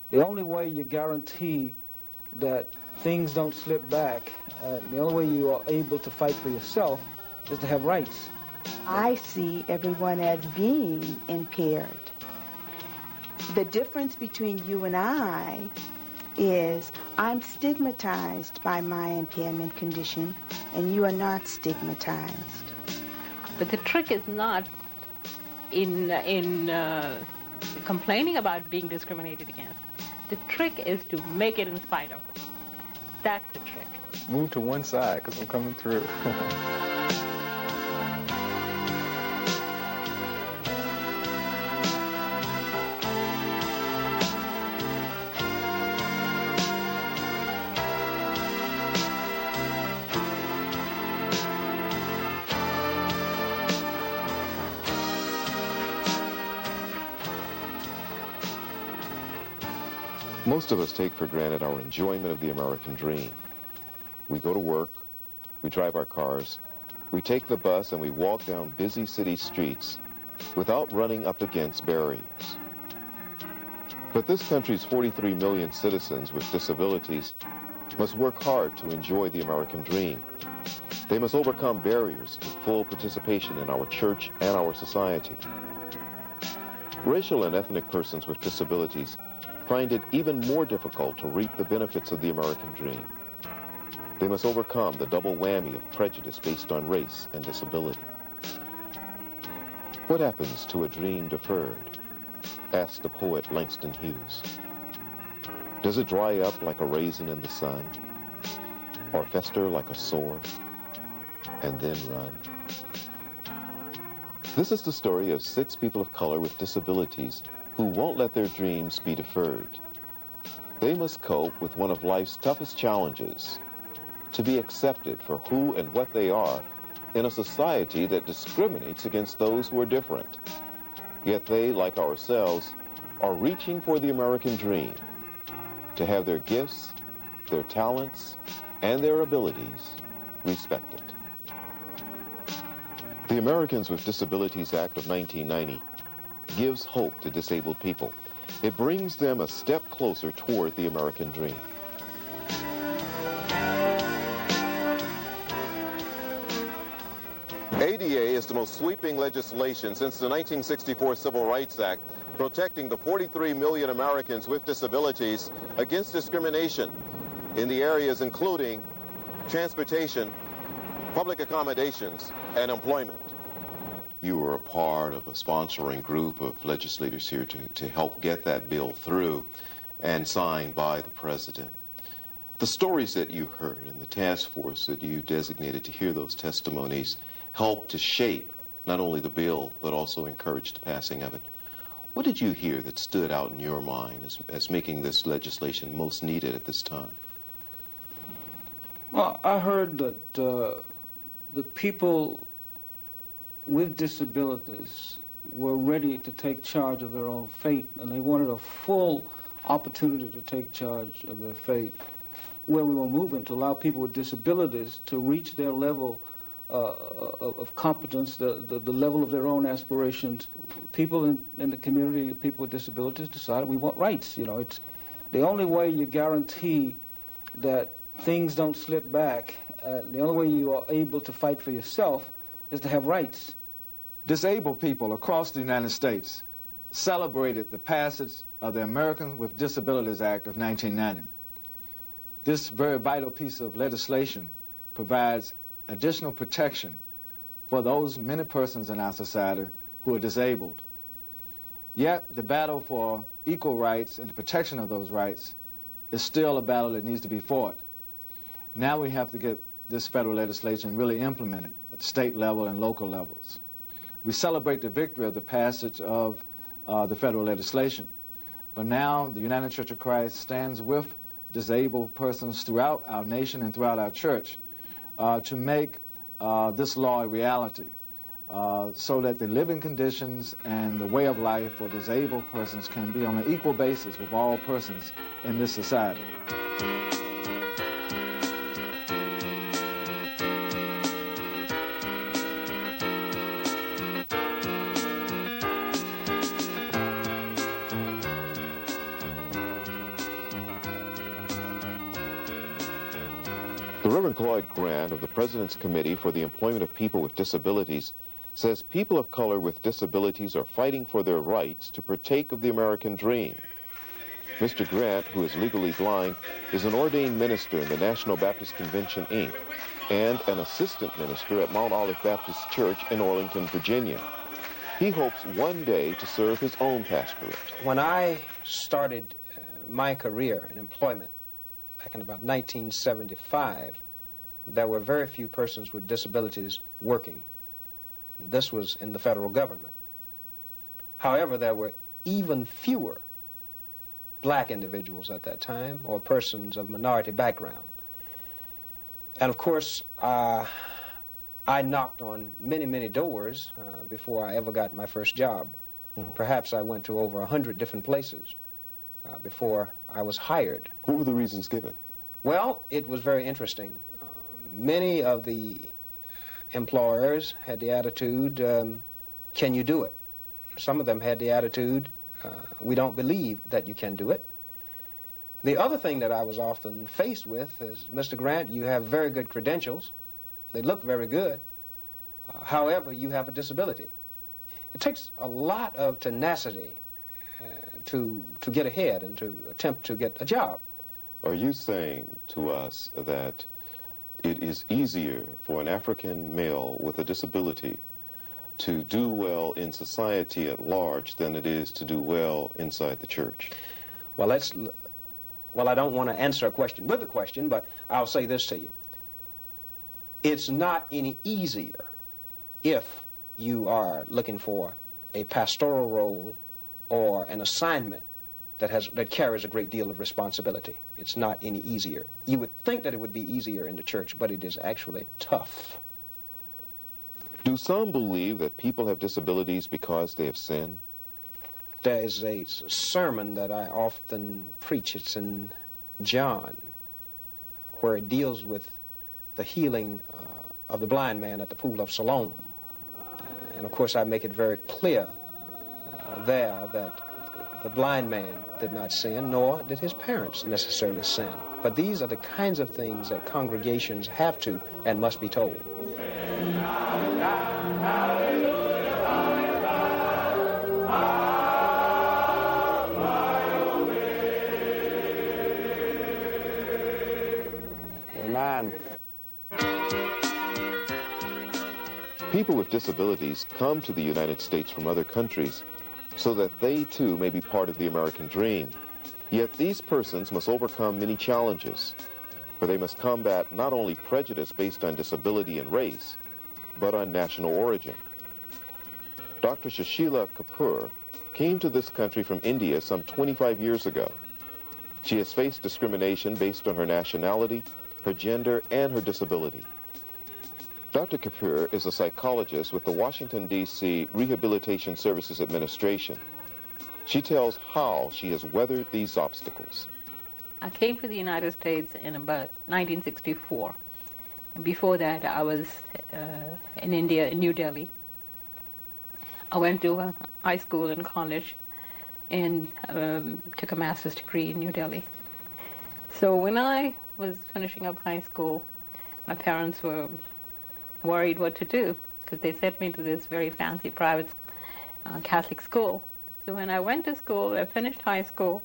The only way you guarantee that things don't slip back, the only way you are able to fight for yourself is to have rights. I see everyone as being impaired. The difference between you and I is I'm stigmatized by my impairment condition, and you are not stigmatized. But the trick is not in complaining about being discriminated against. The trick is to make it in spite of it. That's the trick. Move to one side, because I'm coming through. Most of us take for granted our enjoyment of the American dream. We go to work, we drive our cars, we take the bus, and we walk down busy city streets without running up against barriers. But this country's 43 million citizens with disabilities must work hard to enjoy the American dream. They must overcome barriers to full participation in our church and our society. Racial and ethnic persons with disabilities find it even more difficult to reap the benefits of the American dream. They must overcome the double whammy of prejudice based on race and disability. What happens to a dream deferred? Asked the poet Langston Hughes. Does it dry up like a raisin in the sun, or fester like a sore, and then run? This is the story of 6 people of color with disabilities who won't let their dreams be deferred. They must cope with one of life's toughest challenges, to be accepted for who and what they are in a society that discriminates against those who are different. Yet they, like ourselves, are reaching for the American dream, to have their gifts, their talents, and their abilities respected. The Americans with Disabilities Act of 1990 gives hope to disabled people. It brings them a step closer toward the American dream. ADA is the most sweeping legislation since the 1964 Civil Rights Act, protecting the 43 million Americans with disabilities against discrimination in the areas including transportation, public accommodations, and employment. You were a part of a sponsoring group of legislators here to help get that bill through and signed by the president. The stories that you heard and the task force that you designated to hear those testimonies helped to shape not only the bill, but also encouraged the passing of it. What did you hear that stood out in your mind as making this legislation most needed at this time? Well, I heard that the people with disabilities were ready to take charge of their own fate, and they wanted a full opportunity to take charge of their fate. Where we were moving to allow people with disabilities to reach their level of competence, the level of their own aspirations. People in the community, people with disabilities, decided we want rights. You know, it's the only way you guarantee that things don't slip back. The only way you are able to fight for yourself is to have rights. Disabled people across the United States celebrated the passage of the Americans with Disabilities Act of 1990. This very vital piece of legislation provides additional protection for those many persons in our society who are disabled. Yet the battle for equal rights and the protection of those rights is still a battle that needs to be fought. Now we have to get this federal legislation really implemented at state level and local levels. We celebrate the victory of the passage of the federal legislation, but now the United Church of Christ stands with disabled persons throughout our nation and throughout our church to make this law a reality, so that the living conditions and the way of life for disabled persons can be on an equal basis with all persons in this society. The Reverend Cloyd Grant of the President's Committee for the Employment of People with Disabilities says people of color with disabilities are fighting for their rights to partake of the American dream. Mr. Grant, who is legally blind, is an ordained minister in the National Baptist Convention, Inc., and an assistant minister at Mount Olive Baptist Church in Arlington, Virginia. He hopes one day to serve his own pastorate. When I started my career in employment back in about 1975, there were very few persons with disabilities working. This was in the federal government. However, there were even fewer black individuals at that time, or persons of minority background. And of course, I knocked on many, many doors before I ever got my first job. Perhaps I went to over 100 different places before I was hired. What were the reasons given? Well, it was very interesting. Many of the employers had the attitude, can you do it? Some of them had the attitude, we don't believe that you can do it. The other thing that I was often faced with is, Mr. Grant, you have very good credentials. They look very good. However, you have a disability. It takes a lot of tenacity to get ahead and to attempt to get a job. Are you saying to us that it is easier for an African male with a disability to do well in society at large than it is to do well inside the church? Well, I don't want to answer a question with a question, but I'll say this to you. It's not any easier if you are looking for a pastoral role or an assignment that carries a great deal of responsibility. It's not any easier. You would think that it would be easier in the church, but it is actually tough. Do some believe that people have disabilities because they have sinned? There is a sermon that I often preach. It's in John, where it deals with the healing of the blind man at the pool of Siloam. And of course I make it very clear there that the blind man did not sin, nor did his parents necessarily sin. But these are the kinds of things that congregations have to and must be told. Amen. People with disabilities come to the United States from other countries so that they too may be part of the American dream. Yet these persons must overcome many challenges, for they must combat not only prejudice based on disability and race, but on national origin. Dr. Sushila Kapoor came to this country from India some 25 years ago. She has faced discrimination based on her nationality, her gender, and her disability. Dr. Kapoor is a psychologist with the Washington, D.C. Rehabilitation Services Administration. She tells how she has weathered these obstacles. I came to the United States in about 1964. And before that, I was in India, in New Delhi. I went to high school and college and took a master's degree in New Delhi. So when I was finishing up high school, my parents were worried what to do because they sent me to this very fancy private Catholic school. So when I went to school, I finished high school,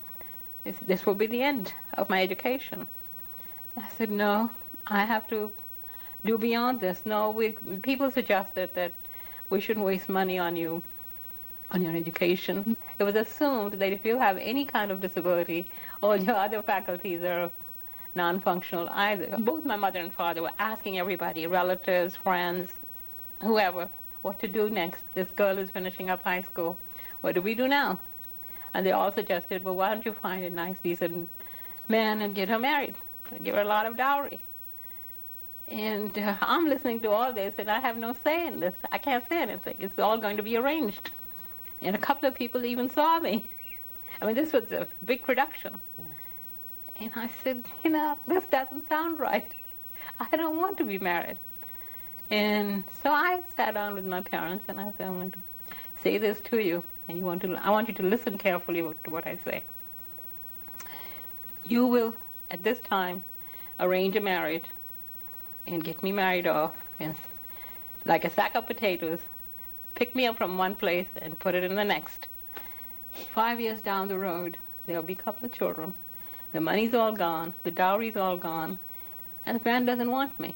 this will be the end of my education. I said, no, I have to do beyond this. No, people suggested that we shouldn't waste money on you, on your education. It was assumed that if you have any kind of disability, all your other faculties are non-functional either. Both my mother and father were asking everybody, relatives, friends, whoever, what to do next. This girl is finishing up high school. What do we do now? And they all suggested, well, why don't you find a nice, decent man and get her married? Give her a lot of dowry. And I'm listening to all this, and I have no say in this. I can't say anything. It's all going to be arranged. And a couple of people even saw me. I mean, this was a big production. And I said, you know, this doesn't sound right. I don't want to be married. And so I sat down with my parents, and I said, I'm going to say this to you, and I want you to listen carefully to what I say. You will, at this time, arrange a marriage and get me married off, and like a sack of potatoes, pick me up from one place and put it in the next. 5 years down the road, there'll be a couple of children. The money's all gone, the dowry's all gone, and the man doesn't want me.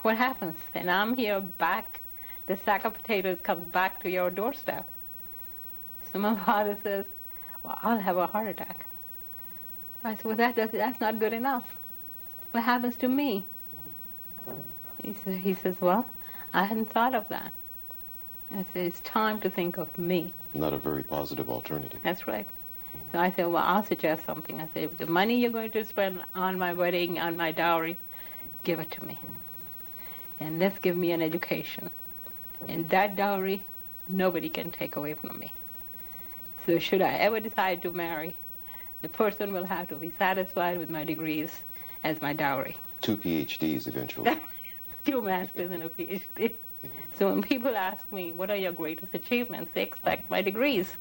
What happens? And I'm here back, the sack of potatoes comes back to your doorstep. So my father says, well, I'll have a heart attack. I said, well, that's not good enough. What happens to me? He says, well, I hadn't thought of that. I said, it's time to think of me. Not a very positive alternative. That's right. So I said, well, I'll suggest something. I said, the money you're going to spend on my wedding, on my dowry, give it to me. And let's give me an education. And that dowry, nobody can take away from me. So should I ever decide to marry, the person will have to be satisfied with my degrees as my dowry. 2 PhDs eventually. 2 masters and a PhD. So when people ask me, what are your greatest achievements, they expect my degrees.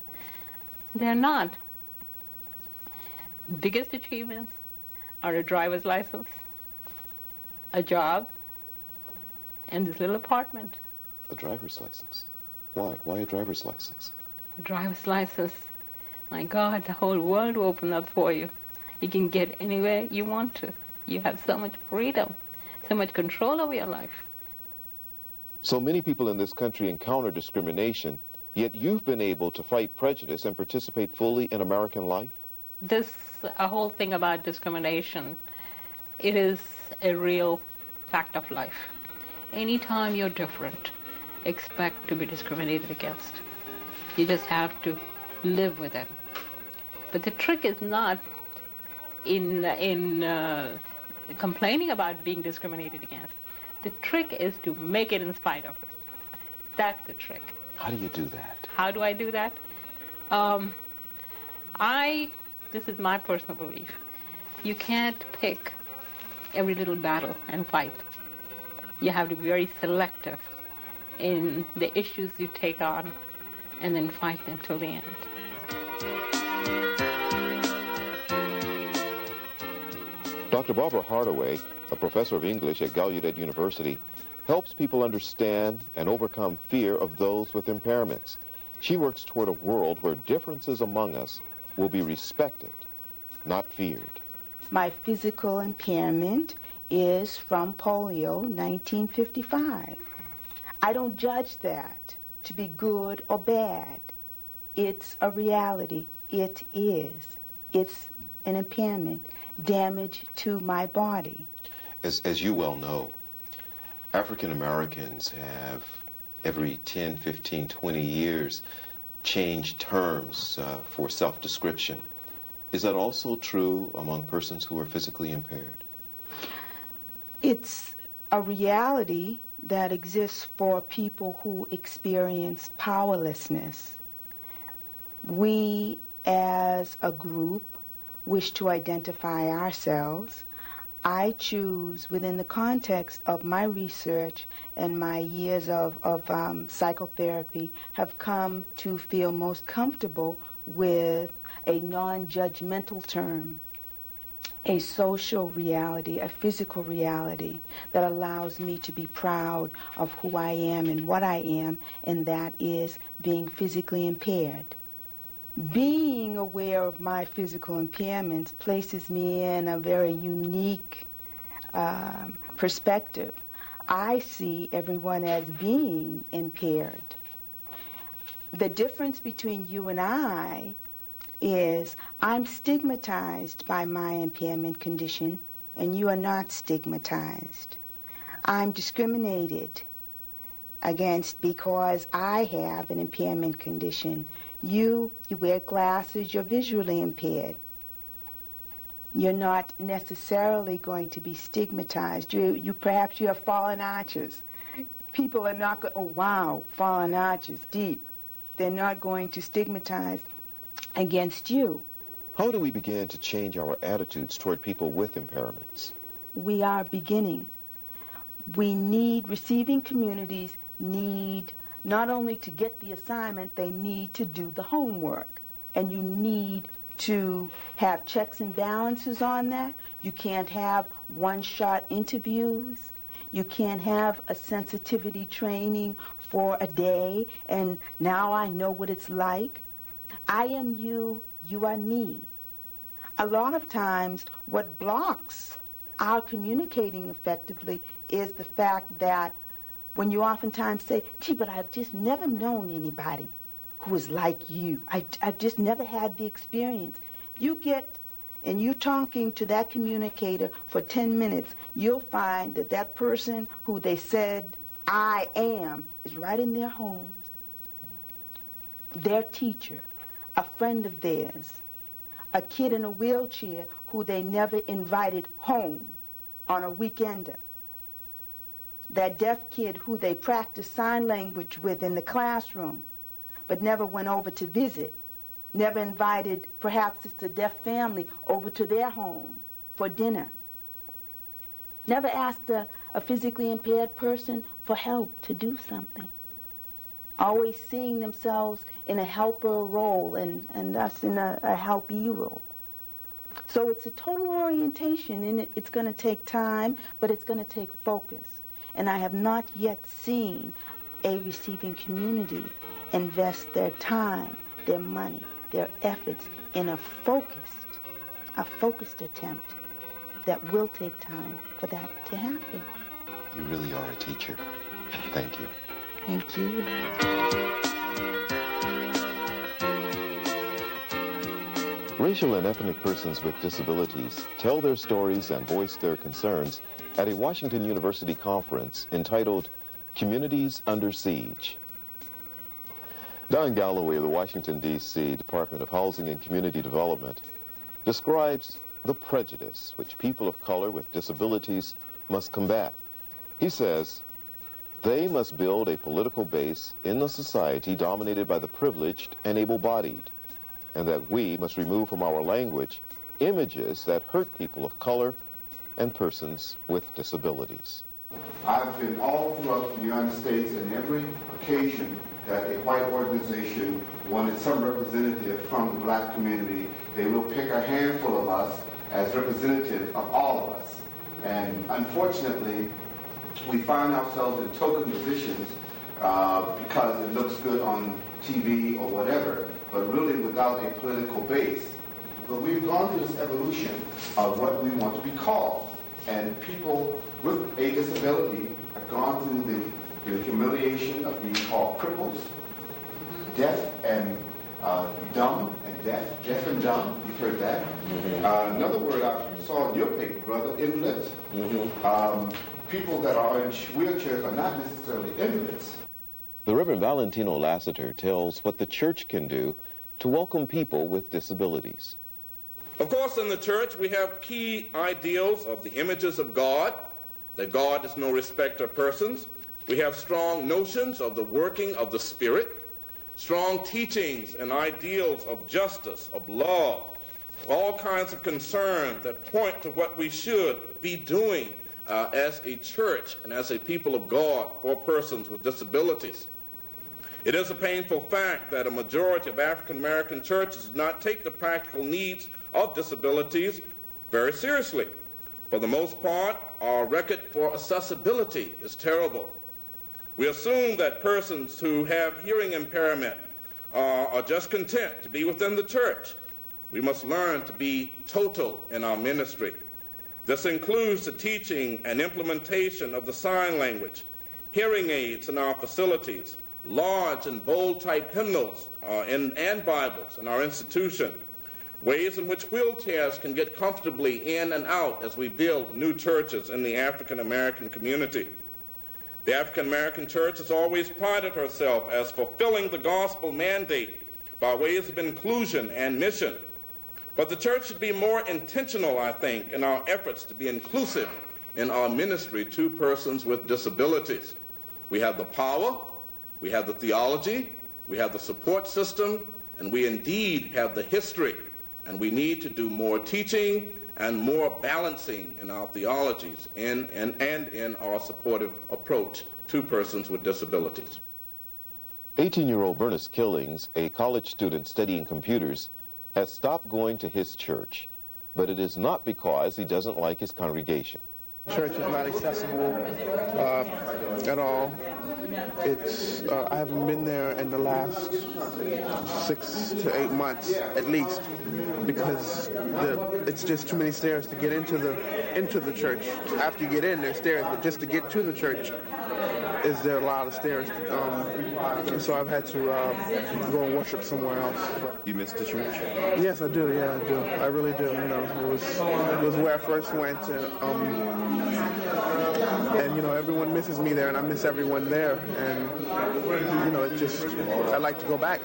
They're not. Biggest achievements are a driver's license, a job, and this little apartment. A driver's license. Why? Why a driver's license? A driver's license, my God, the whole world will open up for you. You can get anywhere you want to. You have so much freedom, so much control over your life. So many people in this country encounter discrimination, yet you've been able to fight prejudice and participate fully in American life? This whole thing about discrimination, it is a real fact of life. Anytime you're different, expect to be discriminated against. You just have to live with it. But the trick is not in complaining about being discriminated against. The trick is to make it in spite of it. That's the trick. How do you do that? How do I do that? This is my personal belief. You can't pick every little battle and fight. You have to be very selective in the issues you take on and then fight them till the end. Dr. Barbara Hardaway, a professor of English at Gallaudet University, helps people understand and overcome fear of those with impairments. She works toward a world where differences among us will be respected, not feared. My physical impairment is from polio, 1955. I don't judge that to be good or bad. It's a reality. It is. It's an impairment, damage to my body. As you well know, African Americans have every 10, 15, 20 years changed terms for self-description. Is that also true among persons who are physically impaired? It's a reality that exists for people who experience powerlessness. We, as a group, wish to identify ourselves. I choose, within the context of my research and my years of psychotherapy, have come to feel most comfortable with a non-judgmental term, a social reality, a physical reality that allows me to be proud of who I am and what I am, and that is being physically impaired. Being aware of my physical impairments places me in a very unique perspective. I see everyone as being impaired. The difference between you and I is I'm stigmatized by my impairment condition, and you are not stigmatized. I'm discriminated against because I have an impairment condition. You wear glasses, you're visually impaired. You're not necessarily going to be stigmatized. Perhaps you have fallen arches. People are not going, oh wow, fallen arches, deep. They're not going to stigmatize against you. How do we begin to change our attitudes toward people with impairments? We are beginning. Receiving communities need not only to get the assignment, they need to do the homework. And you need to have checks and balances on that. You can't have one-shot interviews. You can't have a sensitivity training for a day, and now I know what it's like. I am you, you are me. A lot of times, what blocks our communicating effectively is the fact that when you oftentimes say, gee, but I've just never known anybody who is like you. I've just never had the experience. You get, and you're talking to that communicator for 10 minutes, you'll find that that person who they said, I am, is right in their homes. Their teacher, a friend of theirs, a kid in a wheelchair who they never invited home on a weekender. That deaf kid who they practiced sign language with in the classroom, but never went over to visit, never invited perhaps it's a deaf family over to their home for dinner, never asked a physically impaired person for help to do something, always seeing themselves in a helper role and us in a helpee role. So it's a total orientation, and it's going to take time, but it's going to take focus. And I have not yet seen a receiving community invest their time, their money, their efforts in a focused attempt that will take time for that to happen. You really are a teacher. Thank you. Thank you. Racial and ethnic persons with disabilities tell their stories and voice their concerns at a Washington University conference entitled Communities Under Siege. Don Galloway of the Washington, D.C. Department of Housing and Community Development describes the prejudice which people of color with disabilities must combat. He says, they must build a political base in a society dominated by the privileged and able-bodied, and that we must remove from our language images that hurt people of color and persons with disabilities. I've been all throughout the United States, and every occasion that a white organization wanted some representative from the black community, they will pick a handful of us as representative of all of us. And unfortunately, we find ourselves in token positions because it looks good on TV or whatever, but really without a political base. But we've gone through this evolution of what we want to be called. And people with a disability have gone through the humiliation of being called cripples, deaf and dumb and deaf and dumb. You've heard that. Mm-hmm. Another word I saw in your paper, brother, invalids. Mm-hmm. People that are in wheelchairs are not necessarily invalids. The Reverend Valentino Lassiter tells what the church can do to welcome people with disabilities. Of course, in the church, we have key ideals of the images of God, that God is no respecter of persons. We have strong notions of the working of the Spirit, strong teachings and ideals of justice, of love, all kinds of concerns that point to what we should be doing as a church and as a people of God for persons with disabilities. It is a painful fact that a majority of African American churches do not take the practical needs of disabilities very seriously. For the most part, our record for accessibility is terrible. We assume that persons who have hearing impairment are just content to be within the church. We must learn to be total in our ministry. This includes the teaching and implementation of the sign language, hearing aids in our facilities, large and bold type hymnals and Bibles in our institution, ways in which wheelchairs can get comfortably in and out as we build new churches in the African American community. The African American church has always prided herself as fulfilling the gospel mandate by ways of inclusion and mission. But the church should be more intentional, I think, in our efforts to be inclusive in our ministry to persons with disabilities. We have the power, we have the theology, we have the support system, and we indeed have the history. And we need to do more teaching and more balancing in our theologies and in our supportive approach to persons with disabilities. 18-year-old Bernice Killings, a college student studying computers, has stopped going to his church, but it is not because he doesn't like his congregation. Church is not accessible at all. It's I haven't been there in the last 6 to 8 months at least, because it's just too many stairs to get into the church. After you get in, there's stairs, but just to get to the church, is there a lot of stairs. So I've had to go and worship somewhere else. You miss the church? Yes, I do. Yeah, I do. I really do. You know, it was where I first went, and you know, everyone misses me there, and I miss everyone there, and you know, I'd like to go back.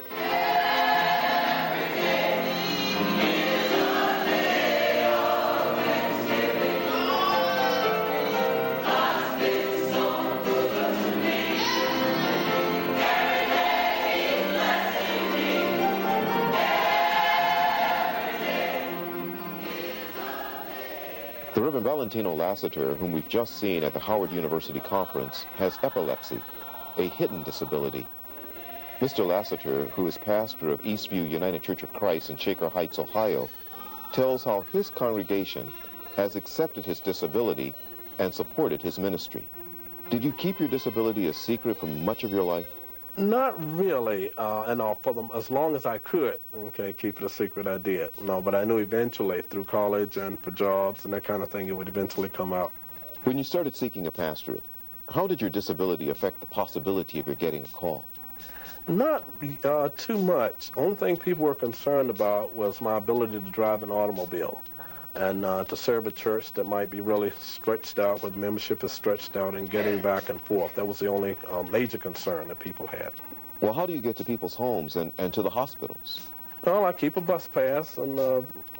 The Reverend Valentino Lassiter, whom we've just seen at the Howard University conference, has epilepsy, a hidden disability. Mr. Lassiter, who is pastor of Eastview United Church of Christ in Shaker Heights, Ohio, tells how his congregation has accepted his disability and supported his ministry. Did you keep your disability a secret for much of your life? Not really, and for them, as long as I could, okay, keep it a secret, I did. No, but I knew eventually, through college and for jobs and that kind of thing, it would eventually come out. When you started seeking a pastorate, how did your disability affect the possibility of your getting a call? Not too much. Only thing people were concerned about was my ability to drive an automobile and to serve a church that might be really stretched out, where the membership is stretched out, and getting back and forth. That was the only major concern that people had. Well, how do you get to people's homes and to the hospitals? Well, I keep a bus pass and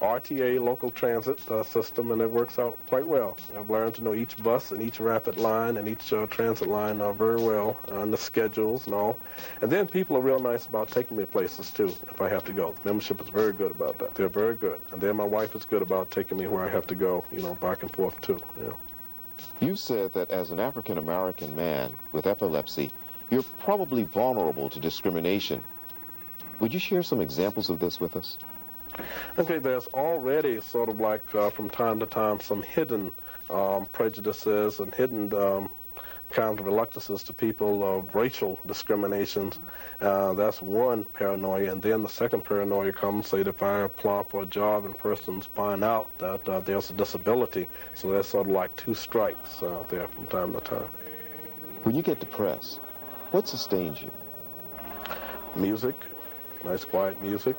RTA, local transit system, and it works out quite well. I've learned to know each bus and each rapid line and each transit line very well, and the schedules and all. And then people are real nice about taking me places, too, if I have to go. The membership is very good about that. They're very good. And then my wife is good about taking me where I have to go, you know, back and forth, too. Yeah. You said that as an African-American man with epilepsy, you're probably vulnerable to discrimination. Would you share some examples of this with us? Okay, there's already sort of like from time to time some hidden prejudices and hidden kind of reluctances to people of racial discriminations. That's one paranoia. And then the second paranoia comes, say, if I apply for a job and persons find out that there's a disability. So that's sort of like two strikes there from time to time. When you get depressed, what sustains you? Music. Nice quiet music,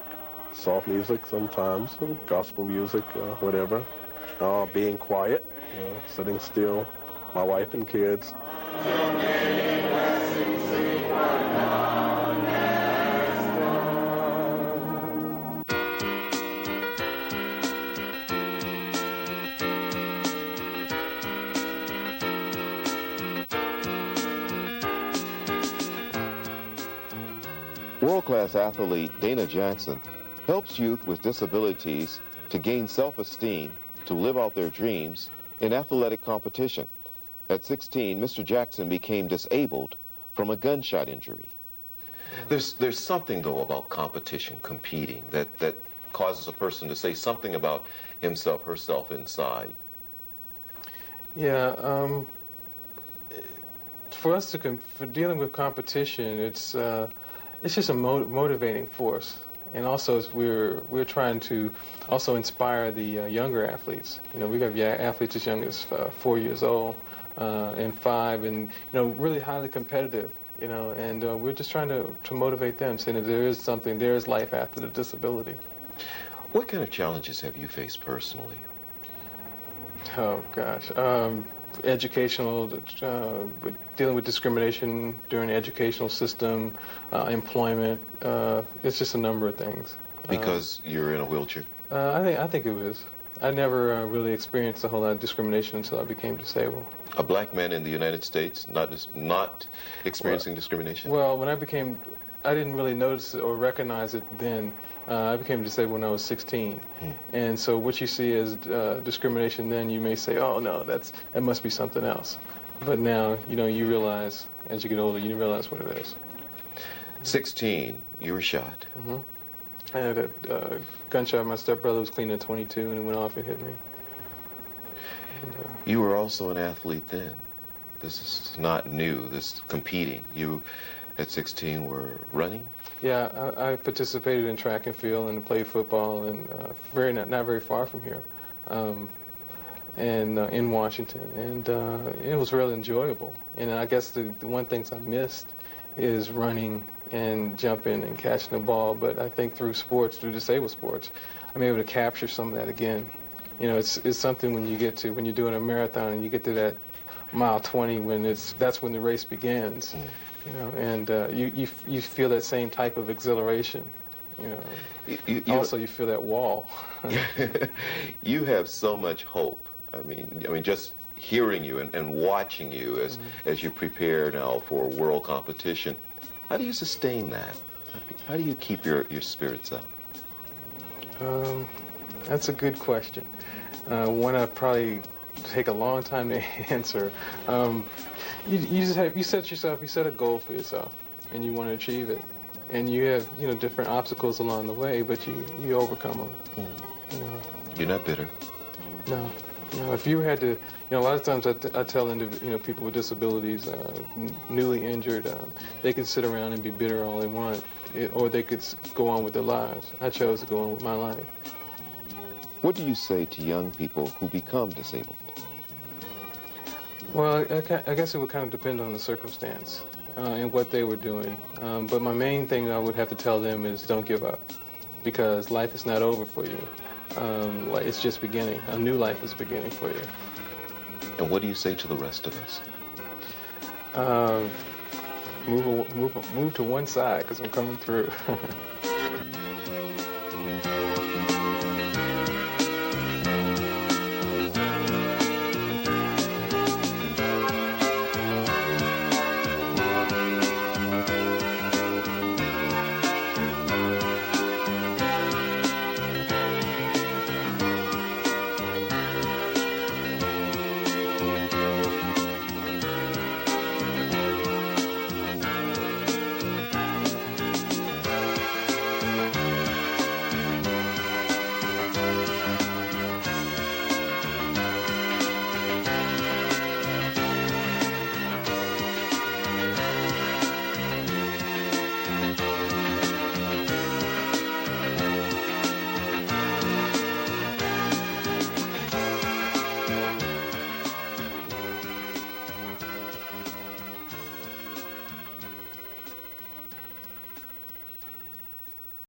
soft music sometimes, and gospel music, whatever. Being quiet, sitting still, my wife and kids. World-class athlete Dana Jackson helps youth with disabilities to gain self-esteem, to live out their dreams in athletic competition. At 16, Mr. Jackson became disabled from a gunshot injury. There's something, though, about competition, competing, that causes a person to say something about himself, herself inside. Yeah, for us for dealing with competition, it's just a motivating force, and also we're trying to also inspire the younger athletes. You know, we got athletes as young as 4 years old and 5, and you know, really highly competitive. You know, and we're just trying to motivate them, saying that there is life after the disability. What kind of challenges have you faced personally? Oh gosh. Educational, dealing with discrimination during the educational system, employment. It's just a number of things. Because you're in a wheelchair? I think it was. I never really experienced a whole lot of discrimination until I became disabled. A black man in the United States not experiencing discrimination? Well, when I didn't really notice it or recognize it then. I became disabled when I was 16, and so what you see as discrimination then, you may say, oh no, that must be something else. But now, you know, you realize, as you get older, you realize what it is. 16, you were shot. Mm-hmm. I had a gunshot. My stepbrother was cleaning a 22, and it went off and hit me. And, You were also an athlete then. This is not new, this competing. You, at 16, were running? yeah, I participated in track and field and played football, and not very far from here, and in Washington, and it was really enjoyable. And I guess the one things I missed is running and jumping and catching the ball. But I think through sports, through disabled sports, I'm able to capture some of that again. You know, it's something when you're doing a marathon and you get to that mile 20 that's when the race begins. You know, and you feel that same type of exhilaration. You know, also you feel that wall. You have so much hope. I mean, just hearing you and watching you as you prepare now for world competition. How do you sustain that? How do you keep your spirits up? That's a good question. One I probably take a long time to answer. You set a goal for yourself, and you want to achieve it, and you have different obstacles along the way, but you overcome them. You know. You're not bitter. No. If you had to, a lot of times I tell people with disabilities, newly injured, they can sit around and be bitter all they want, or they could go on with their lives. I chose to go on with my life. What do you say to young people who become disabled? Well, I guess it would kind of depend on the circumstance and what they were doing. But my main thing I would have to tell them is don't give up, because life is not over for you. It's just beginning. A new life is beginning for you. And what do you say to the rest of us? Move to one side, because I'm coming through.